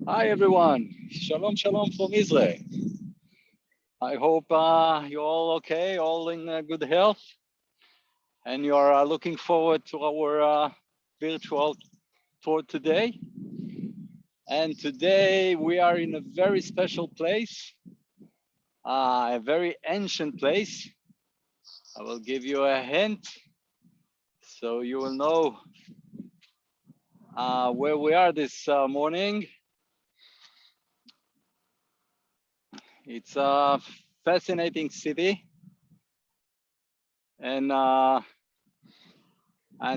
Hi everyone, shalom shalom from Israel. I hope you're all okay, all in good health, and you're looking forward to our virtual tour today. And today we are in a very special place, a very ancient place. I will give you a hint so you will know where we are this morning. It's a fascinating city, and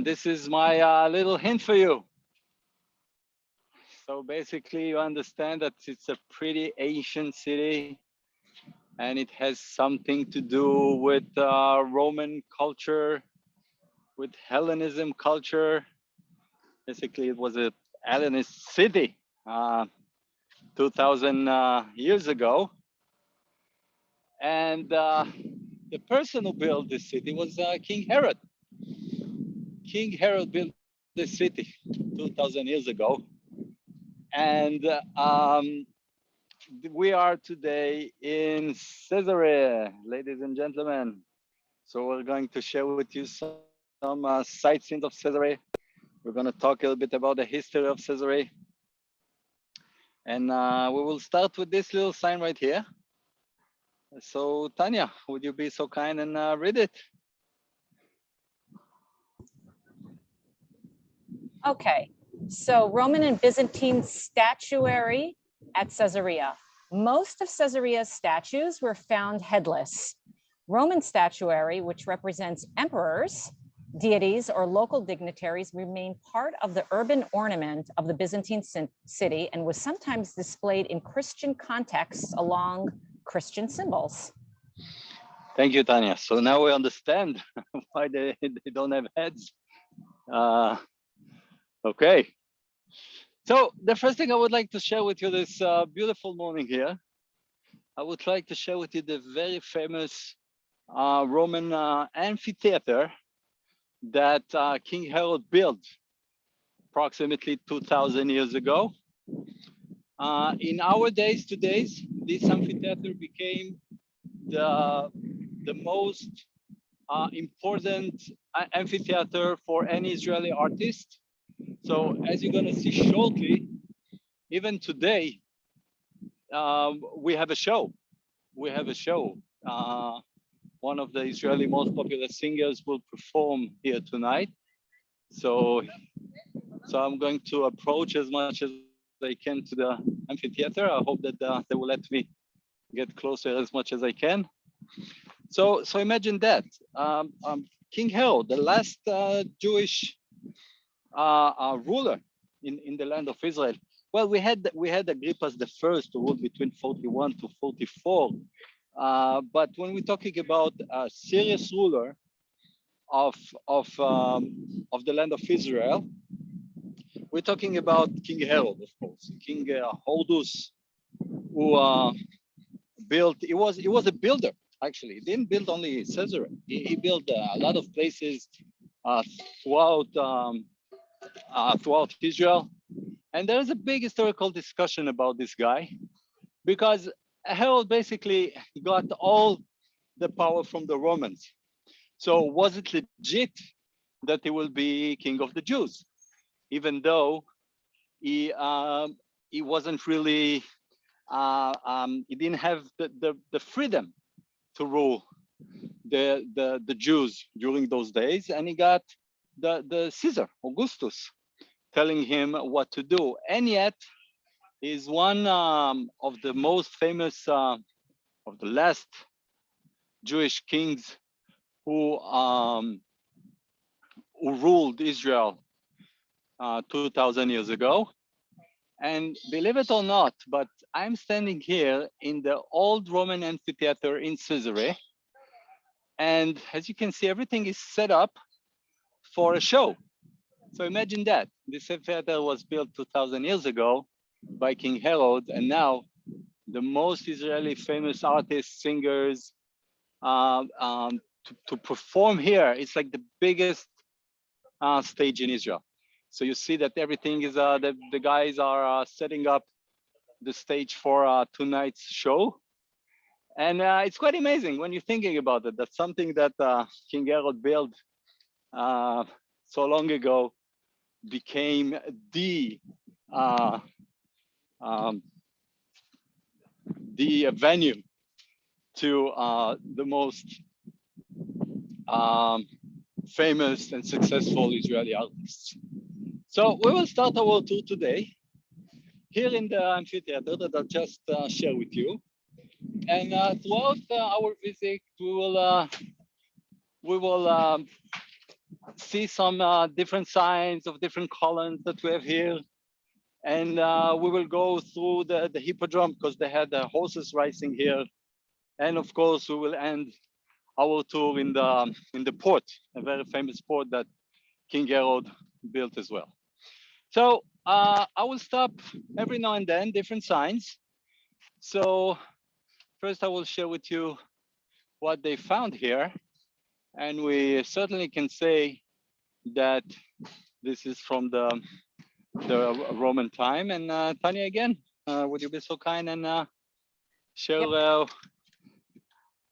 this is my little hint for you. So basically, you understand that it's a pretty ancient city, and it has something to do with Roman culture, with Hellenism culture. Basically, it was a Hellenist city 2,000 years ago. And the person who built this city was King Herod. King Herod built this city 2,000 years ago. And we are today in Caesarea, ladies and gentlemen. So we're going to share with you some sightseeing of Caesarea. We're going to talk a little bit about the history of Caesarea. And we will start with this little sign right here. So Tanya, would you be so kind and read it? Okay, so Roman and Byzantine statuary at Caesarea. Most of Caesarea's statues were found headless. Roman statuary, which represents emperors, deities, or local dignitaries, remained part of the urban ornament of the Byzantine city and was sometimes displayed in Christian contexts along Christian symbols. Thank you, Tanya. So now we understand why they don't have heads. Okay. So the first thing I would like to share with you this beautiful morning here, I would like to share with you the very famous Roman amphitheater that King Herod built approximately 2,000 years ago. In our days, this amphitheater became the most important amphitheater for any Israeli artist. So as you're going to see shortly, even today, we have a show. We have a show. One of the Israeli most popular singers will perform here tonight. So I'm going to approach as much as I can to the amphitheater. I hope that they will let me get closer as much as I can. So imagine that. King Herod, the last Jewish ruler in the land of Israel. Well, we had Agrippa the first who ruled between 41 to 44. But when we're talking about a serious ruler of the land of Israel, we're talking about King Herod, of course, King Horus, who built. He was a builder. Actually, he didn't build only Caesarea. He built a lot of places throughout Israel. And there is a big historical discussion about this guy because Herod basically got all the power from the Romans. So was it legit that he will be king of the Jews, even though he wasn't really he didn't have the freedom to rule the Jews during those days, and he got the Caesar Augustus telling him what to do. And yet he's one of the most famous of the last Jewish kings who ruled Israel 2,000 years ago. And believe it or not, but I'm standing here in the old Roman amphitheater in Caesarea. And as you can see, everything is set up for a show. So imagine that. This amphitheater was built 2,000 years ago by King Herod, and now the most Israeli famous artists, singers, to perform here. It's like the biggest stage in Israel. So you see that everything is, the guys are setting up the stage for tonight's show. And it's quite amazing when you're thinking about it. That's something that King Herod built so long ago, became the uh, um, venue to the most famous and successful Israeli artists. So we will start our tour today here in the amphitheater that I'll just share with you. And throughout our visit, we will see some different signs of different columns that we have here. And we will go through the hippodrome because they had horses racing here. And of course, we will end our tour in the port, a very famous port that King Herod built as well. So I will stop every now and then, different signs. So first I will share with you what they found here. And we certainly can say that this is from the Roman time. And Tanya, again, would you be so kind and share? Yep.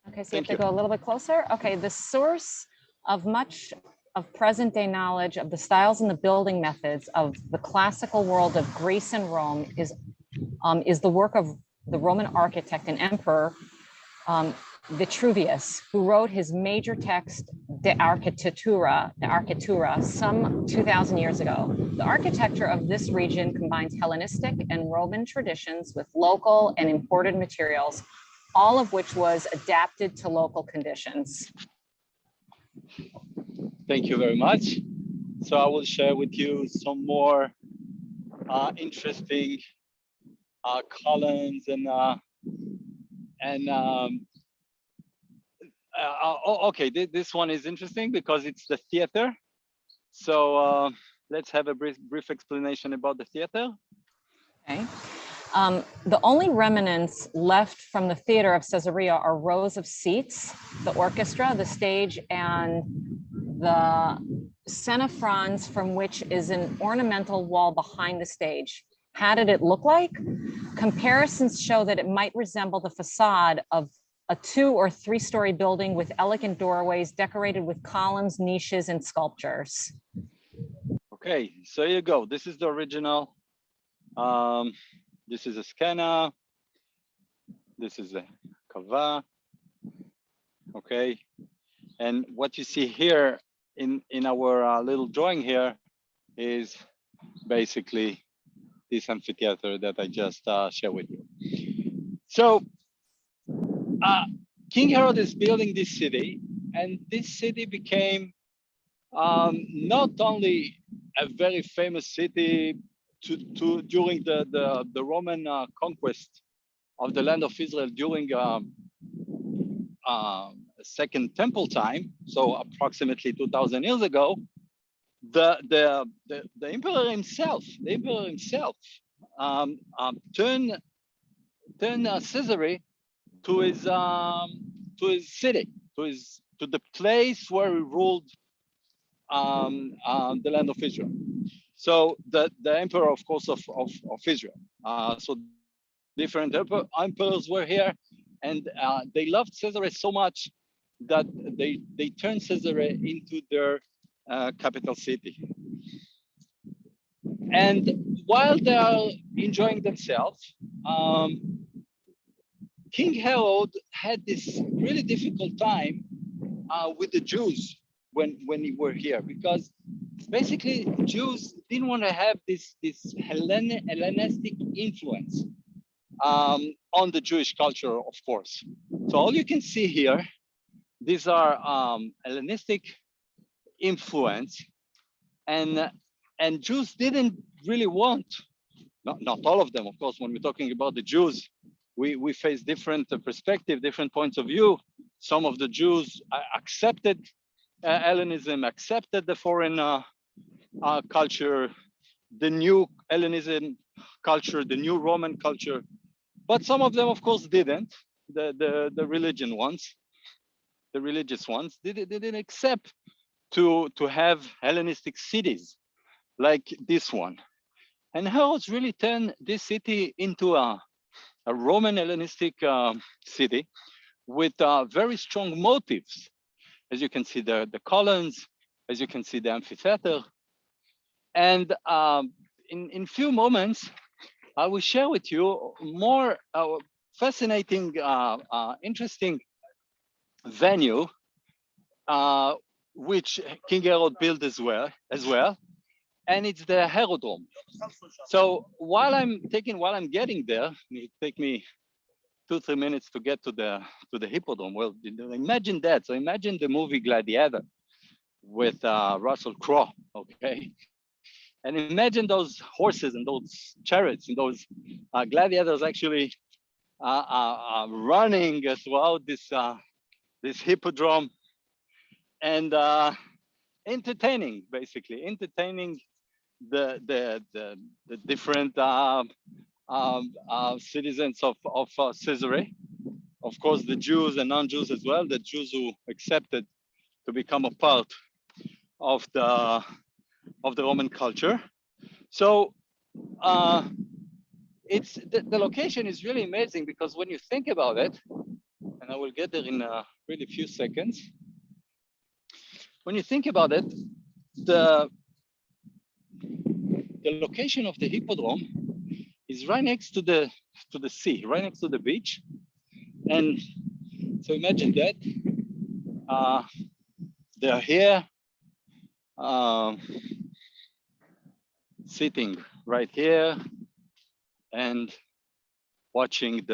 Okay, so you have to go a little bit closer. Okay, the source of much of present day knowledge of the styles and the building methods of the classical world of Greece and Rome is the work of the Roman architect and emperor Vitruvius, who wrote his major text De Architectura, some 2,000 years ago. The architecture of this region combines Hellenistic and Roman traditions with local and imported materials, all of which was adapted to local conditions. Thank you very much. So I will share with you some more interesting columns and okay, this one is interesting because it's the theater. So let's have a brief explanation about the theater. Okay. The only remnants left from the theater of Caesarea are rows of seats, the orchestra, the stage, and the cenophrons, from which is an ornamental wall behind the stage. How did it look like? Comparisons show that it might resemble the facade of a 2- or 3-story building with elegant doorways decorated with columns, niches, and sculptures. Okay, so here you go. This is the original. This is a scanner. This is a kava. Okay, and what you see here in our little drawing here is basically this amphitheater that I just shared with you. So King Herod is building this city, and this city became not only a very famous city during the Roman conquest of the land of Israel during Second Temple time, so approximately 2,000 years ago. The emperor himself, turned Caesarea to his city, to the place where he ruled the land of Israel. So the emperor, of course, of Israel. So different emperors were here, and they loved Caesarea so much that they turned Caesarea into their capital city. And while they are enjoying themselves, King Herod had this really difficult time with the Jews when he were here, because basically Jews didn't want to have this Hellenistic influence on the Jewish culture, of course. So all you can see here, these are Hellenistic influence, and Jews didn't really want, not all of them, of course. When we're talking about the Jews, we face different perspective, different points of view. Some of the Jews accepted Hellenism, accepted the foreign culture, the new Hellenism culture, the new Roman culture. But some of them, of course, didn't. The religious ones didn't accept to have Hellenistic cities like this one. And Herods really turned this city into a Roman Hellenistic city with very strong motives. As you can see, the columns, as you can see, the amphitheater. And in few moments, I will share with you more fascinating, interesting venue, which King Herod built as well, and it's the Herodome. So while I'm getting there, it take me 2-3 minutes to get to the Hippodrome. Well, imagine that. So imagine the movie Gladiator with Russell Crowe, okay? And imagine those horses and those chariots and those gladiators actually running throughout this hippodrome and entertaining the different citizens of Caesarea. Of course, the Jews and non-Jews as well. The Jews who accepted to become a part of the Roman culture. So it's the location is really amazing because when you think about it, and I will get there in really few seconds. When you think about it, the location of the hippodrome is right next to the sea, right next to the beach, and so imagine that they're here, sitting right here and watching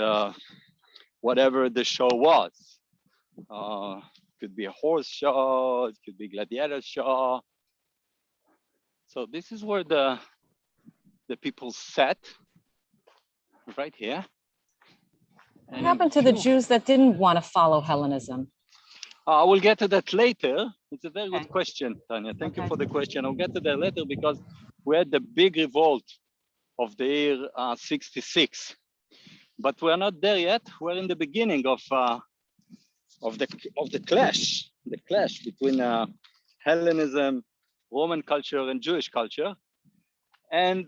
whatever the show was. Could be a horse show, it could be gladiator show. So this is where the people sat, right here. What happened to the Jews that didn't want to follow Hellenism? I will get to that later. It's a very good Okay. question, Tanya. Thank you for the question. I'll get to that later because we had the big revolt of the year 66, but we're not there yet. We're in the beginning of the clash between Hellenism, Roman culture, and Jewish culture. And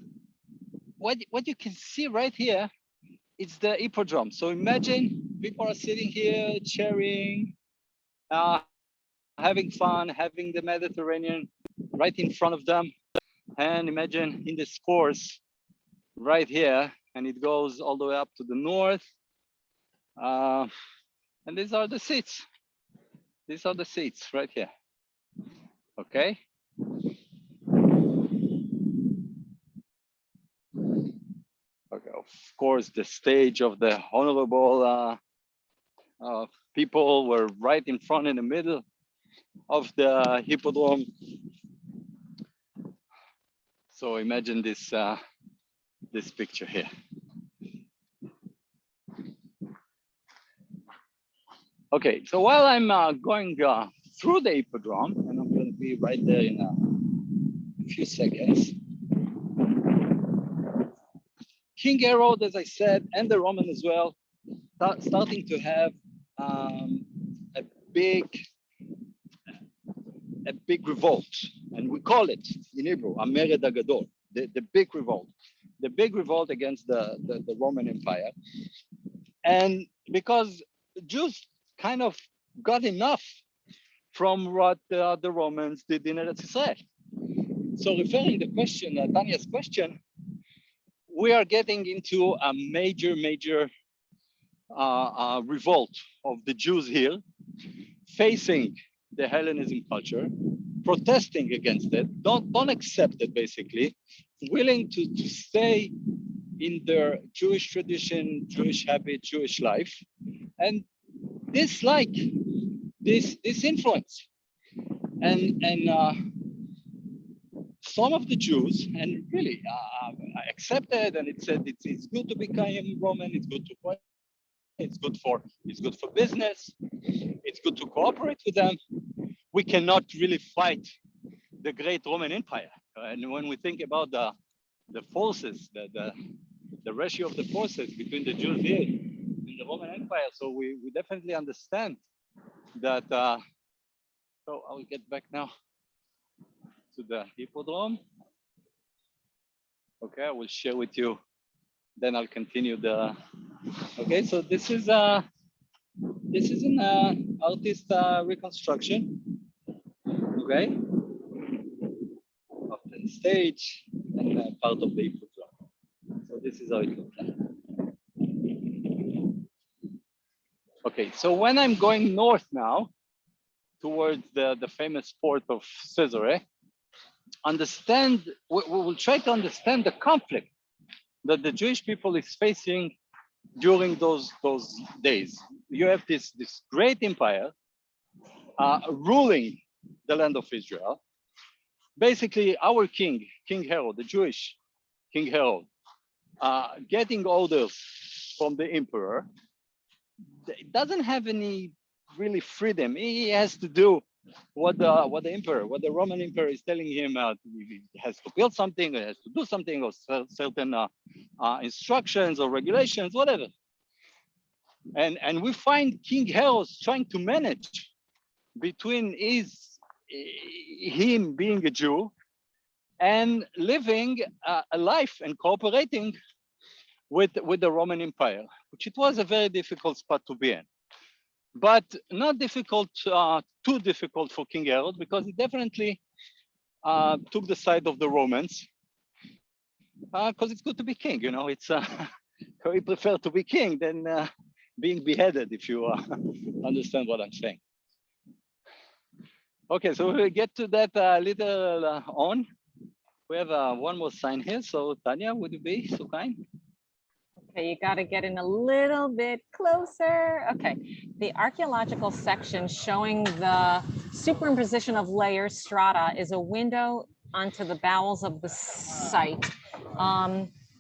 what you can see right here, it's the hippodrome. So imagine people are sitting here cheering, having fun, having the Mediterranean right in front of them. And imagine in this course right here, and it goes all the way up to the north. And these are the seats. These are the seats right here. Okay. Okay. Of course, the stage of the honorable people were right in front, in the middle of the hippodrome. So imagine this this picture here. Okay, so while I'm going through the hippodrome, and I'm going to be right there in a few seconds, King Herod, as I said, and the Roman as well, starting to have a big revolt, and we call it in Hebrew Amered Agadol, the big revolt against the Roman Empire. And because the Jews kind of got enough from what the Romans did in Eretz Israel. So referring the question, Tanya's question, we are getting into a major revolt of the Jews here, facing the Hellenism culture, protesting against it, don't accept it basically, willing to stay in their Jewish tradition, Jewish habit, Jewish life, and dislike this influence. And some of the Jews, and really accepted, and it said it's good to become Roman, it's good to pray, it's good for business, it's good to cooperate with them. We cannot really fight the great Roman Empire. And when we think about the forces, the ratio of the forces between the Jews here and the Roman Empire, so we definitely understand that. So I will get back now to the hippodrome. Okay, I will share with you. Then I'll continue the. Okay, so this is an artist reconstruction. Okay, of the stage and part of the input drum. So this is how it looks like. Okay, so when I'm going north now towards the famous port of Caesarea, we will try to understand the conflict that the Jewish people is facing during those days. You have this great empire ruling the land of Israel. Basically, our king, King Herod, the Jewish King Herod, getting orders from the emperor. It doesn't have any really freedom. He has to do what the Roman emperor is telling him. He has to build something, he has to do something, or certain instructions or regulations, whatever. And we find King Herod trying to manage between him being a Jew and living a life and cooperating with the Roman Empire, which it was a very difficult spot to be in. But not difficult, too difficult for King Herod, because he definitely took the side of the Romans, because it's good to be king. You know, it's he preferred to be king than being beheaded, if you understand what I'm saying. Okay, so we'll get to that later on. We have one more sign here. So Tanya, would you be so kind? Okay, you got to get in a little bit closer. Okay, the archaeological section showing the superimposition of layers, strata, is a window onto the bowels of the site.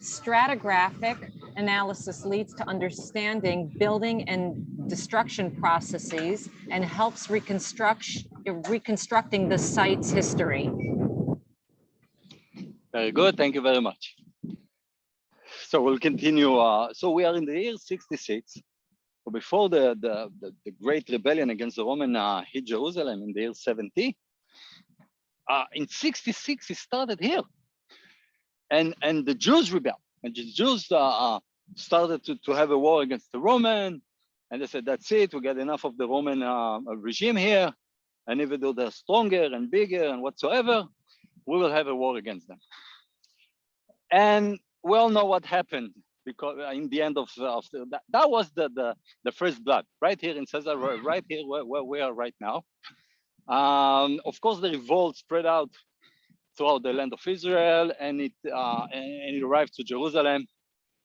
Stratigraphic analysis leads to understanding building and destruction processes and helps reconstructing the site's history. Very good, thank you very much. So we'll continue. So we are in the year 66. So before the great rebellion against the Roman hit Jerusalem in the year 70. In 66, it started here. And the Jews rebelled. And the Jews started to have a war against the Roman. And they said, that's it, we get enough of the Roman regime here. And even though they're stronger and bigger and whatsoever, we will have a war against them. And we all know what happened, because in the end of that was the first blood, right here in Caesarea, right here where we are right now. Of course, the revolt spread out throughout the land of Israel, and it arrived to Jerusalem.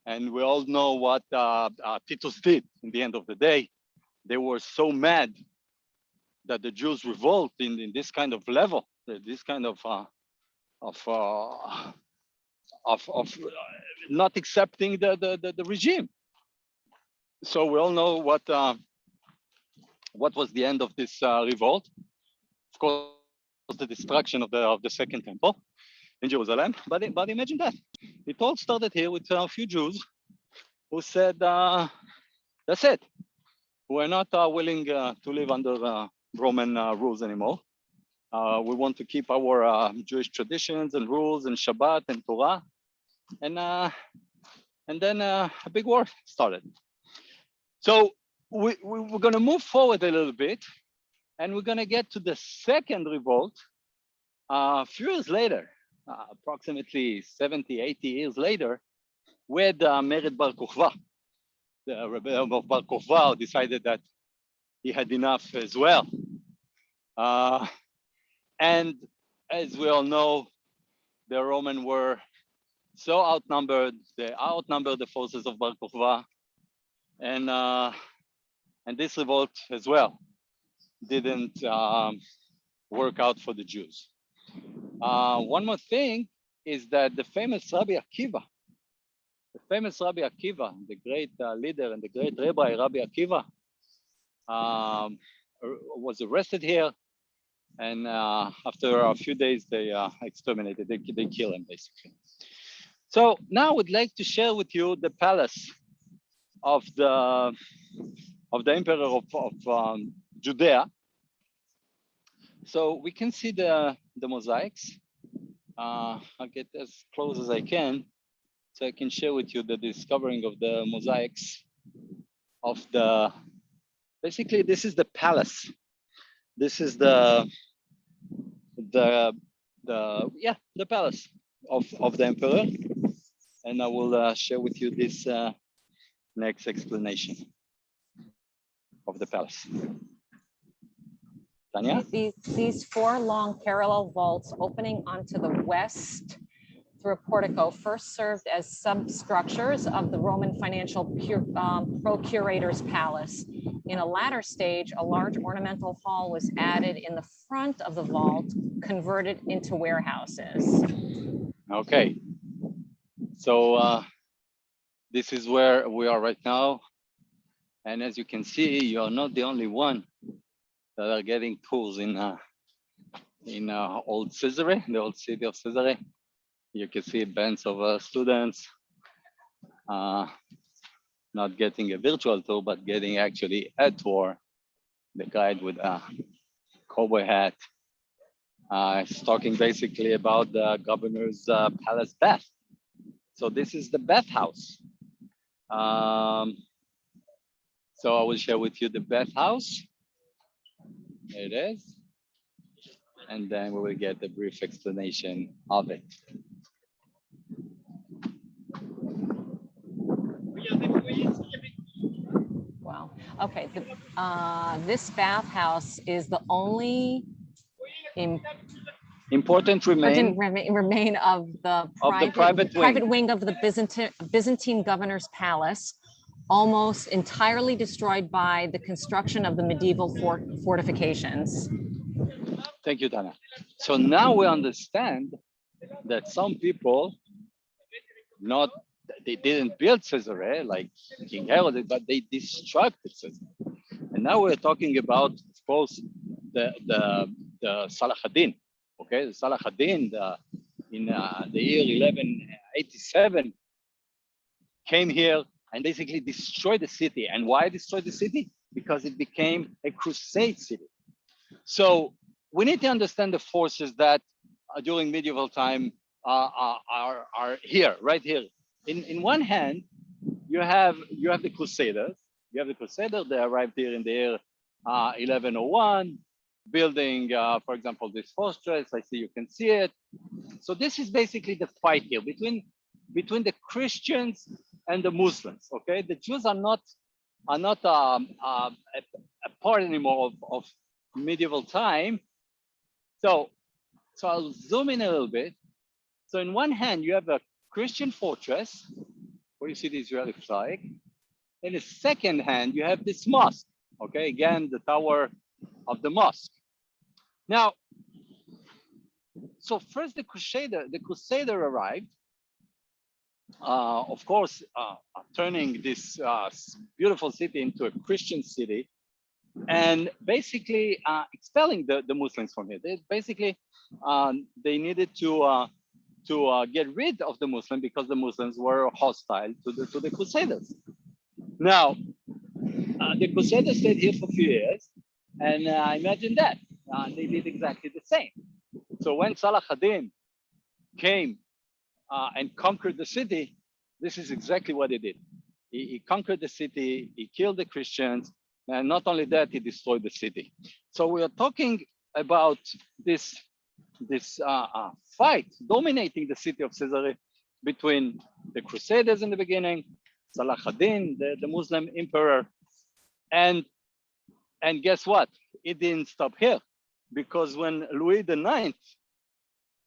And we all know what Titus did in the end of the day. They were so mad that the Jews revolt in this kind of level, this kind of not accepting the regime. So we all know what was the end of this revolt. Of course, the destruction of the Second Temple in Jerusalem. But imagine that. It all started here with a few Jews who said, that's it. We're not willing to live under Roman rules anymore. We want to keep our Jewish traditions and rules and Shabbat and Torah. And then a big war started. So we're going to move forward a little bit, and we're going to get to the second revolt a few years later, approximately 70, 80 years later, with Mered Bar Kokhba. The rebellion of Bar Kokhba decided that he had enough as well. And as we all know, the Roman were so outnumbered. They outnumbered the forces of Bar Kokhba, and this revolt as well didn't work out for the Jews. One more thing is that the famous Rabbi Akiva, the great leader and the great rabbi, Rabbi Akiva, was arrested here. And after a few days, they exterminated, they killed him basically. So now I would like to share with you the palace of the emperor of Judea. So we can see the mosaics. I'll get as close as I can so I can share with you the discovering of the mosaics of the, basically this is the palace. This is the the palace of the emperor. And I will share with you this next explanation of the palace. Tanya? These four long parallel vaults opening onto the west through a portico first served as substructures of the Roman financial procurator's palace. In a latter stage, a large ornamental hall was added in the front of the vault, converted into warehouses. Okay, so this is where we are right now. And as you can see, you are not the only one that are getting tours in old Caesarea, the old city of Caesarea. You can see bands of students not getting a virtual tour, but getting actually a tour. The guide with a cowboy hat is talking basically about the governor's palace bath. So this is the bathhouse. So I will share with you the bathhouse. There it is. And then we will get a brief explanation of it. Wow. Okay. This bathhouse is the only Important remain of the private wing of the Byzantine governor's palace, almost entirely destroyed by the construction of the medieval fortifications. Thank you, Tana. So now we understand that some people they didn't build Caesarea like King Herod, but they destructed Caesarea. And now we're talking about, of course, the Salah ad-Din. Okay, the Salah ad-Din in the year 1187 came here and basically destroyed the city. And why destroyed the city? Because it became a crusade city. So we need to understand the forces that during medieval time are here, right here. In one hand, you have the Crusaders. You have the Crusaders. They arrived here in the year 1101, building, for example, this fortress. I see you can see it. So this is basically the fight here between the Christians and the Muslims. Okay, the Jews are not a part anymore of medieval time. So I'll zoom in a little bit. So in one hand, you have a Christian fortress where you see the Israeli flag. In the second hand, you have this mosque. Okay, again, the tower of the mosque. Now, so first the Crusader arrived, of course, turning this beautiful city into a Christian city, and basically expelling the Muslims from here. They needed to get rid of the Muslims because the Muslims were hostile to the Crusaders. Now, the Crusaders stayed here for a few years, and imagine that they did exactly the same. So when Salah ad-Din came and conquered the city, this is exactly what he did. He conquered the city, he killed the Christians, and not only that, he destroyed the city. So we are talking about this fight dominating the city of Caesarea between the Crusaders in the beginning, Salah ad-Din, the Muslim emperor, and guess what? It didn't stop here, because when Louis IX,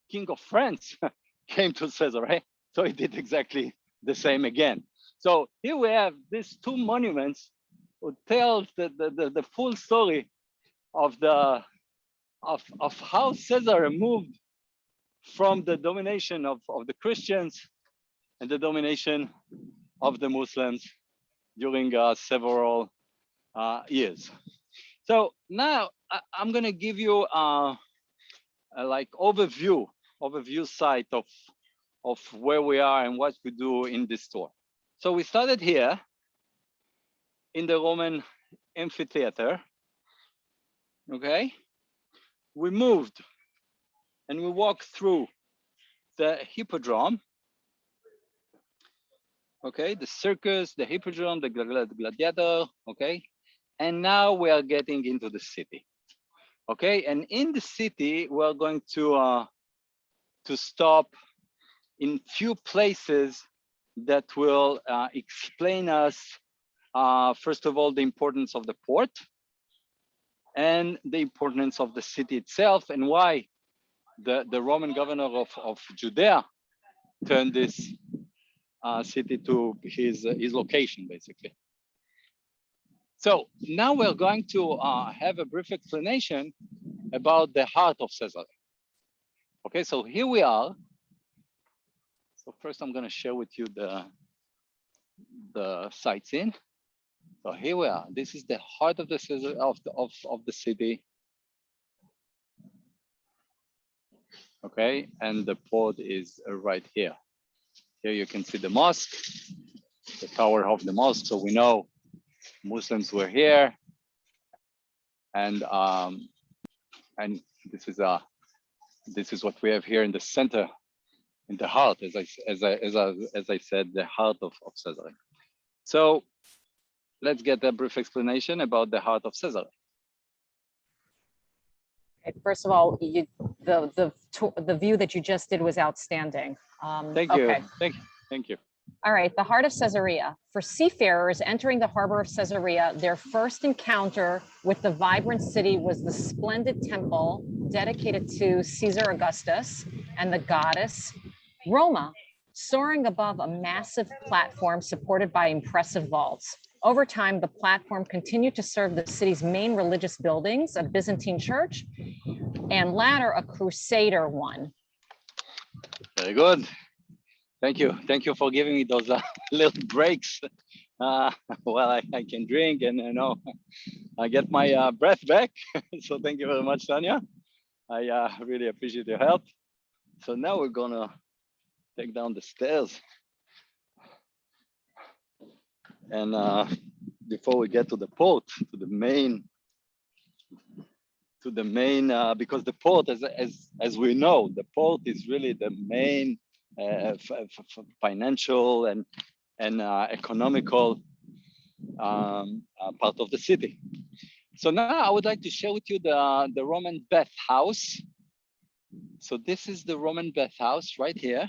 King of France, came to Caesarea, so he did exactly the same again. So here we have these two monuments who tell the full story of how Caesarea moved from the domination of the Christians and the domination of the Muslims during several years. So now I'm going to give you a like overview site of where we are and what we do in this tour. So we started here in the Roman amphitheater. Okay, we moved and we walked through the hippodrome. Okay, the circus, the hippodrome, the gladiator. Okay, and now we are getting into the city. Okay, and in the city we're going to stop in few places that will explain us first of all the importance of the port and the importance of the city itself, and why the Roman governor of Judea turned this city to his location, basically. So now we're going to have a brief explanation about the heart of Caesarea. Okay, so here we are. So first I'm going to share with you the sightseeing. So here we are. This is the heart of the city. Okay, and the port is right here. Here you can see the mosque, the tower of the mosque. So we know Muslims were here, and this is what we have here in the center, in the heart, as I said, the heart of Caesarea. So let's get a brief explanation about the heart of Caesarea. First of all, the view that you just did was outstanding. Thank you. Okay. Thank you. All right, the heart of Caesarea. For seafarers entering the harbor of Caesarea, their first encounter with the vibrant city was the splendid temple dedicated to Caesar Augustus and the goddess Roma, soaring above a massive platform supported by impressive vaults. Over time, the platform continued to serve the city's main religious buildings, a Byzantine church, and latter a Crusader one. Very good. Thank you. Thank you for giving me those little breaks. Well, I can drink and I get my breath back. So thank you very much, Tanya. I really appreciate your help. So now we're gonna take down the stairs. And before we get to the port, to the main, because the port, as we know, the port is really the main financial and economical part of the city. So now I would like to share with you the Roman bathhouse. So this is the Roman bathhouse right here.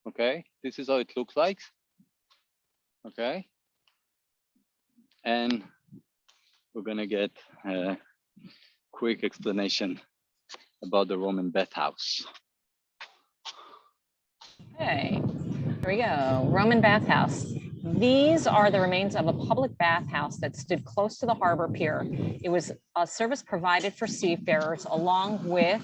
Okay, this is how it looks like. Okay, and we're gonna get a quick explanation about the Roman bathhouse. Okay, here we go. Roman bathhouse. These are the remains of a public bathhouse that stood close to the harbor pier. It was a service provided for seafarers along with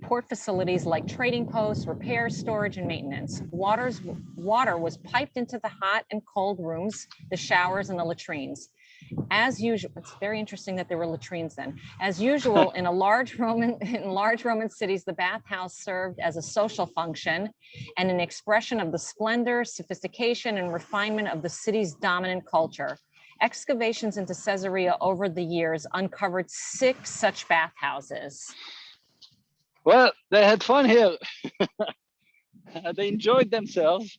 port facilities like trading posts, repairs, storage, and maintenance. Water was piped into the hot and cold rooms, the showers, and the latrines. As usual, it's very interesting that there were latrines then. As usual, in large Roman cities, the bathhouse served as a social function and an expression of the splendor, sophistication, and refinement of the city's dominant culture. Excavations into Caesarea over the years uncovered 6 such bathhouses. Well, they had fun here. They enjoyed themselves.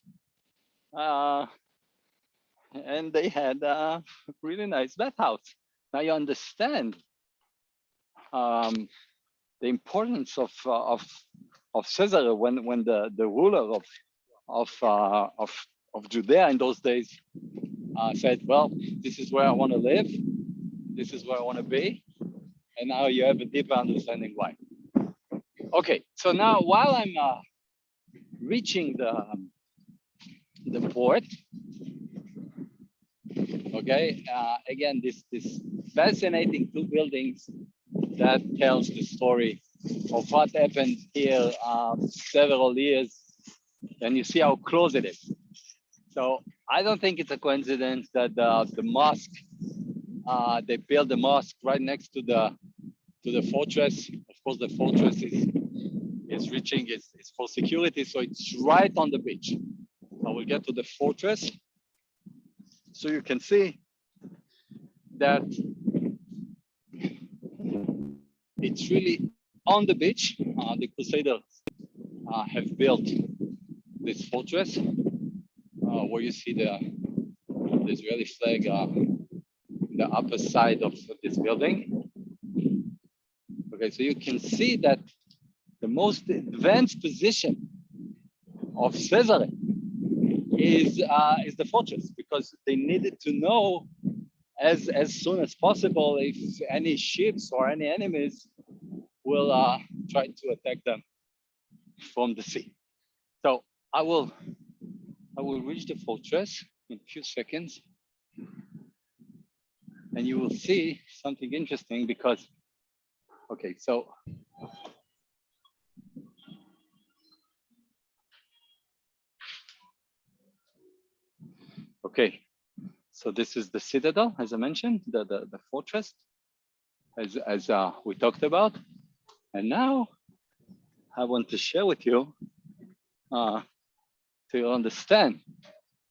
And they had a really nice bathhouse. Now you understand the importance of Caesarea when the ruler of Judea in those days said, well, this is where I want to live, this is where I want to be, and now you have a deeper understanding why. Okay, so now while I'm reaching the port, okay, again, this fascinating 2 buildings that tells the story of what happened here several years, and you see how close it is. So I don't think it's a coincidence that the mosque, they built the mosque right next to the fortress. Of course, the fortress is reaching its full security, so it's right on the beach. I will get to the fortress, so you can see that it's really on the beach. The Crusaders have built this fortress where you see the Israeli flag on the upper side of this building. Okay, so you can see that the most advanced position of Caesarea is the fortress, because they needed to know as soon as possible if any ships or any enemies will try to attack them from the sea. So I will reach the fortress in a few seconds, and you will see something interesting because, okay, so okay, so this is the citadel, as I mentioned, the fortress, as we talked about, and now I want to share with you to understand.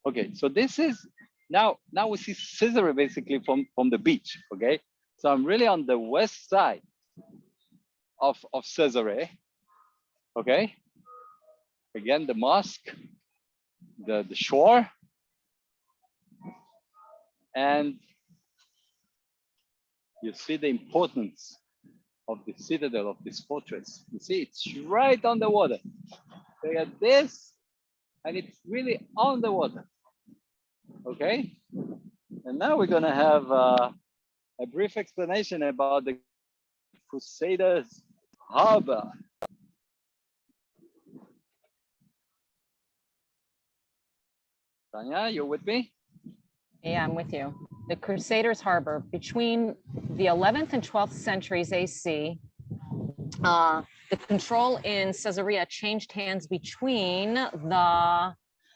Okay, so this is now we see Caesarea basically from the beach. Okay, so I'm really on the west side of Caesarea. Okay, again the mosque, the shore, and you see the importance of the citadel of this fortress. You see it's right on the water. Look at this, and it's really on the water. Okay, and now we're gonna have a brief explanation about the Crusaders harbor. Tanya, you with me? Yeah, I'm with you. The Crusaders' harbor between the 11th and 12th centuries AC. The control in Caesarea changed hands between the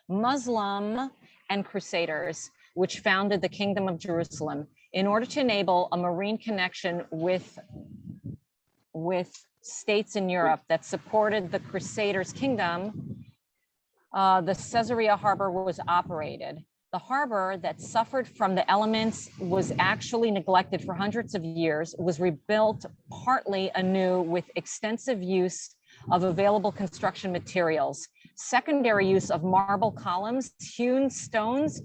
Muslim and Crusaders, which founded the Kingdom of Jerusalem, in order to enable a marine connection with states in Europe that supported the Crusaders' kingdom. The Caesarea harbor was operated. The harbor that suffered from the elements was actually neglected for hundreds of years, was rebuilt partly anew with extensive use of available construction materials, secondary use of marble columns, hewn stones,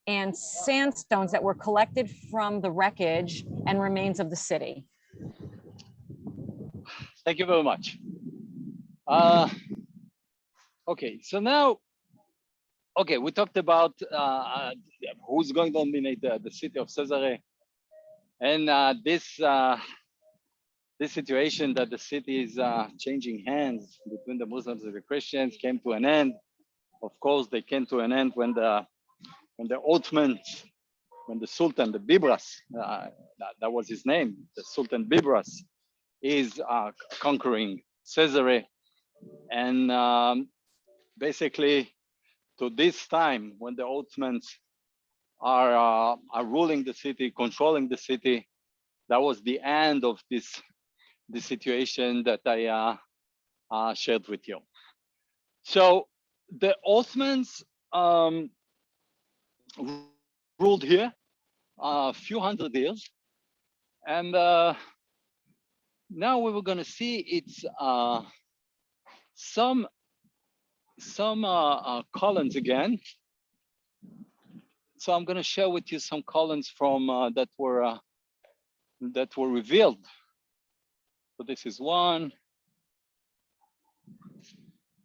and sandstones that were collected from the wreckage and remains of the city. Thank you very much. Okay, so now, okay, we talked about who's going to dominate the city of Caesarea, and this situation that the city is changing hands between the Muslims and the Christians came to an end. Of course, they came to an end when the Ottomans, when the Sultan, the Bibras, that was his name, the Sultan Bibras, is conquering Caesarea, and basically, to this time, when the Ottomans are ruling the city, controlling the city, that was the end of this situation that I shared with you. So the Ottomans ruled here a few hundred years, and now we were going to see it's some columns again. So I'm going to share with you some columns from that were revealed. So this is one.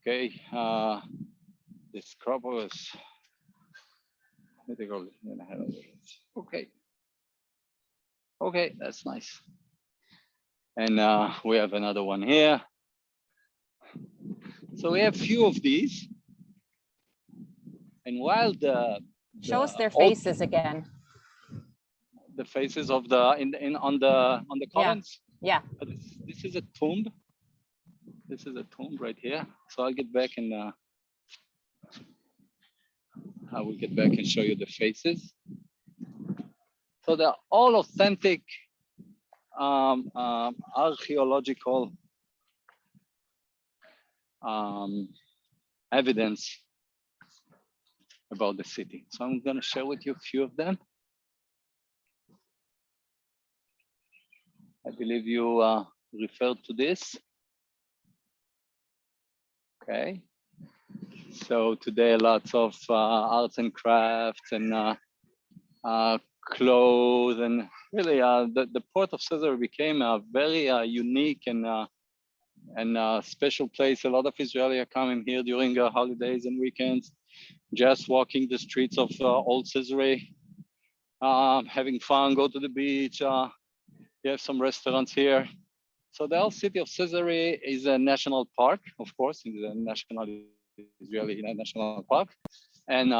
Okay, this crop was. Okay. Okay, that's nice. And we have another one here. So we have few of these. And while show us their faces again. The faces of the on the columns. Yeah. This is a tomb. This is a tomb right here. So I'll get back and I will get back and show you the faces. So they're all authentic archaeological evidence about the city. So I'm going to share with you a few of them. I believe you referred to this. Okay. So today, lots of arts and crafts and clothes, and really the port of Caesarea became a very unique and special place. A lot of Israelis are coming here during holidays and weekends, just walking the streets of old Caesarea, having fun, go to the beach. You have some restaurants here. So the whole city of Caesarea is a national park, of course, it's a national Israeli national park, and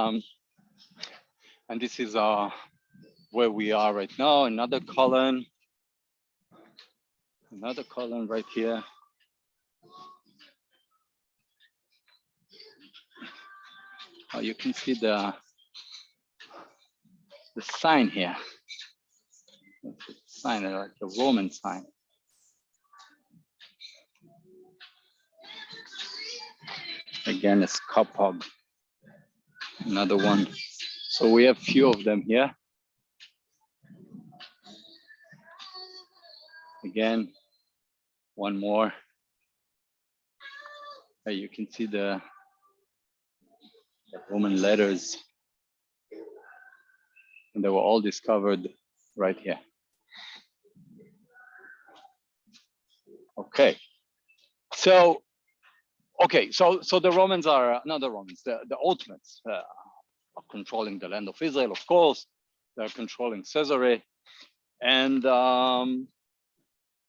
this is where we are right now. Another column right here. You can see the sign here. Sign, like a Roman sign. Again, a scopog, another one. So we have few of them here. Again, one more. You can see the Roman letters, and they were all discovered right here. Okay, so the Romans are not the Romans, the Ottomans are controlling the land of Israel, of course. They're controlling Caesarea, and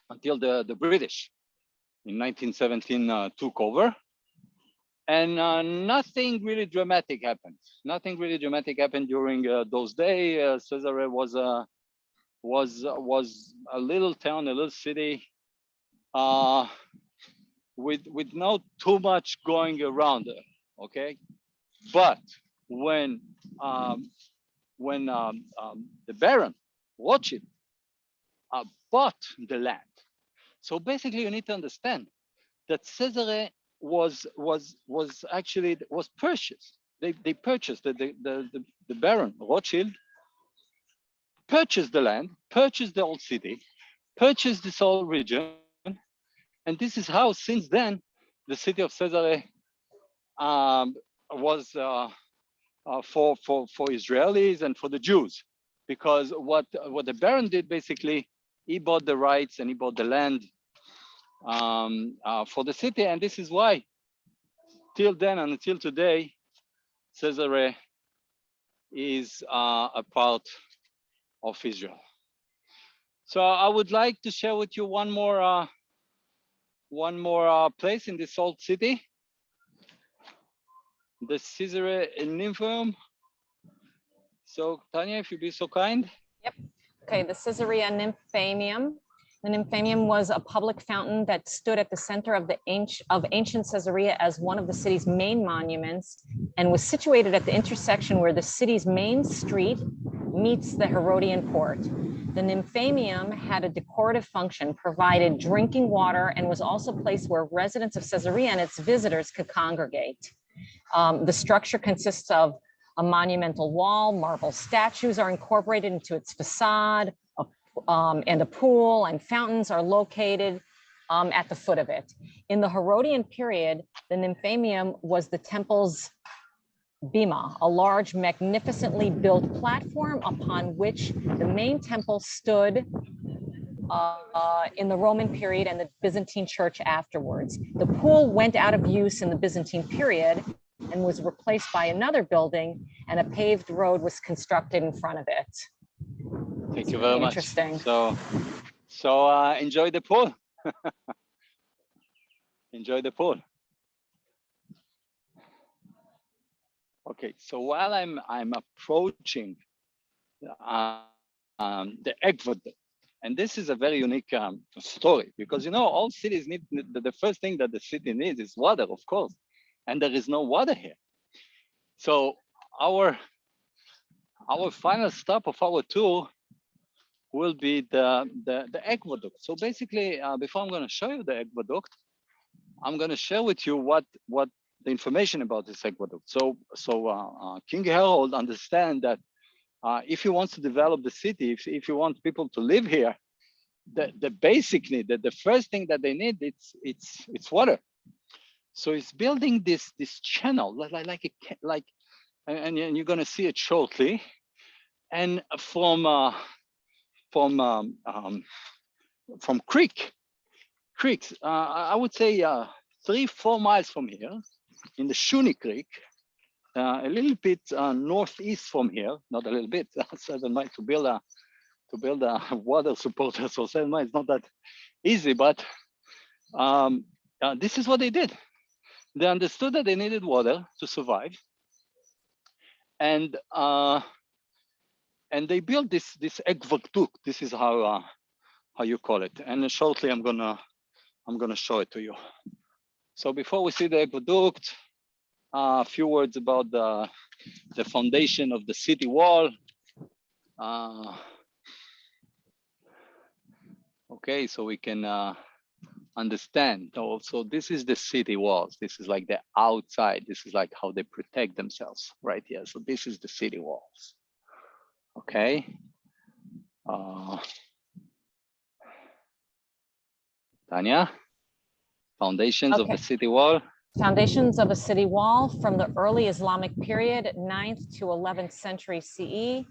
until the British in 1917 took over, and nothing really dramatic happened. Nothing really dramatic happened during those days. Caesarea was a little town, a little city, with not too much going around. Okay, but when the Baron Rothschild bought the land, so basically you need to understand that Caesarea was purchased. They purchased the Baron Rothschild purchased the land, purchased the old city, purchased this whole region, and this is how since then the city of Caesarea was for Israelis and for the Jews, because what the Baron did basically, he bought the rights and he bought the land for the city, and this is why till then and until today Caesarea is a part of Israel. So I would like to share with you one more place in this old city, the Caesarea Nymphaeum. So Tanya, if you'd be so kind. Yep. Okay, the Caesarea Nymphaeum. The Nymphaeum was a public fountain that stood at the center of ancient Caesarea as one of the city's main monuments, and was situated at the intersection where the city's main street meets the Herodian port. The Nymphaeum had a decorative function, provided drinking water, and was also a place where residents of Caesarea and its visitors could congregate. The structure consists of a monumental wall, marble statues are incorporated into its facade, and a pool and fountains are located at the foot of it. In the Herodian period, the Nymphaeum was the temple's bema, a large, magnificently built platform upon which the main temple stood in the Roman period and the Byzantine church afterwards. The pool went out of use in the Byzantine period and was replaced by another building, and a paved road was constructed in front of it. Thank you very much. Interesting. So enjoy the pool. Enjoy the pool. Okay, so while I'm approaching the aqueduct, and this is a very unique story, because all cities need the first thing that the city needs is water, of course, and there is no water here. So our final stop of our tour will be the aqueduct. So basically, before I'm going to show you the aqueduct, I'm going to share with you what the information about this aqueduct. So King Harold understand that if he wants to develop the city, if he wants people to live here, the basic need, the first thing that they need, it's water. So it's building this channel like and you're gonna see it shortly. And from creeks, I would say 3-4 miles from here, in the Shuni Creek, a little bit northeast from here, not a little bit, 7 miles to build a water supporter. So 7 miles, not that easy, but this is what they did. They understood that they needed water to survive, and they built this aqueduct. This is how you call it. And shortly, I'm gonna show it to you. So before we see the aqueduct, a few words about the foundation of the city wall. Okay, so we can understand. Also, this is the city walls. This is like the outside. This is like how they protect themselves right here. So this is the city walls. Okay. Tanya, foundations of the city wall. Foundations of a city wall from the early Islamic period, 9th to 11th century CE,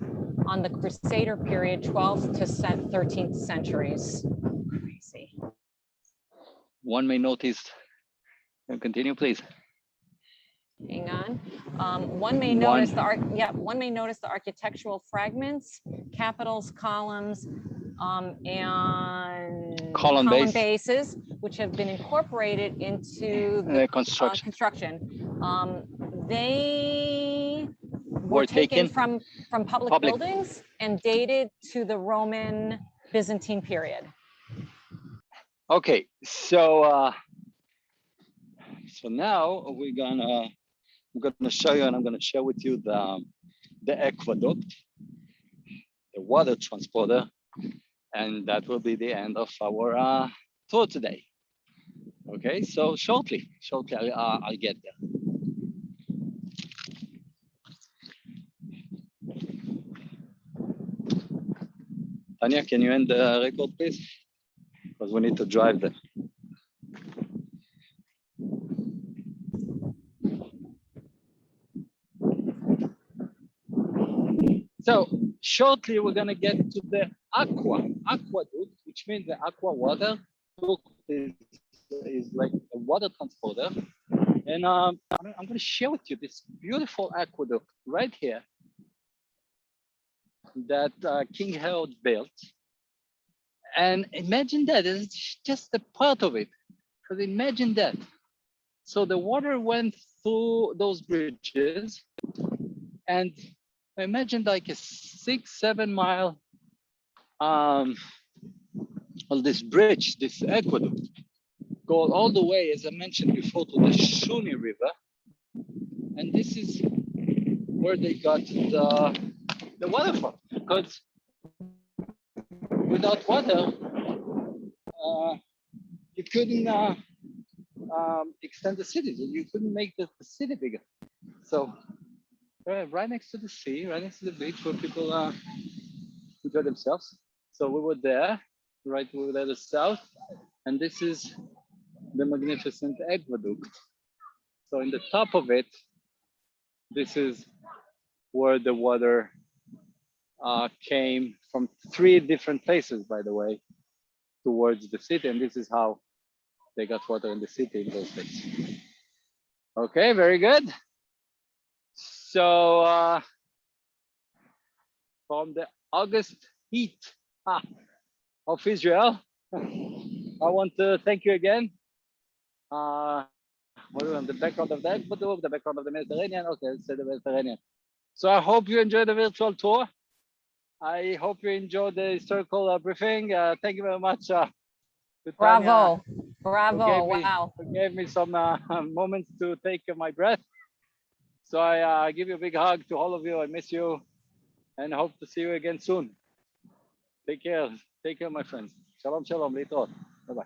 on the Crusader period, 12th to 13th centuries. Crazy. One may notice, continue please. Hang on. One may notice the architectural fragments, capitals, columns, and column bases, which have been incorporated into the construction. They were taken from public buildings and dated to the Roman Byzantine period. Okay, so now I'm gonna show you, and I'm gonna share with you the aqueduct, the water transporter, and that will be the end of our tour today. Okay, so shortly I'll get there. Tanya, can you end the record, please? Because we need to drive there. So shortly we're gonna get to the aqueduct, which means the aqua water is like a water transporter. And I'm gonna share with you this beautiful aqueduct right here that King Herod built. And imagine that, it's just a part of it. Because imagine that. So the water went through those bridges, and imagine like a 6-7 mile this bridge, this aqueduct, go all the way, as I mentioned before, to the Shuni River. And this is where they got the water from. Because without water, you couldn't extend the city. You couldn't make the city bigger. So right next to the sea, right next to the beach, where people enjoy themselves. So we were there, right over there to the south, and this is the magnificent aqueduct. So in the top of it, this is where the water came from 3 different places, by the way, towards the city, and this is how they got water in the city in those days. Okay, very good. So from the August heat of Israel, I want to thank you again. The background of that, but the background of the Mediterranean. Okay, let's say the Mediterranean. So I hope you enjoyed the virtual tour. I hope you enjoyed the historical briefing. Thank you very much. Bravo, bravo, wow. Who gave me some moments to take my breath. So I give you a big hug to all of you. I miss you and hope to see you again soon. Take care. Take care, my friends. Shalom, shalom. Bye-bye.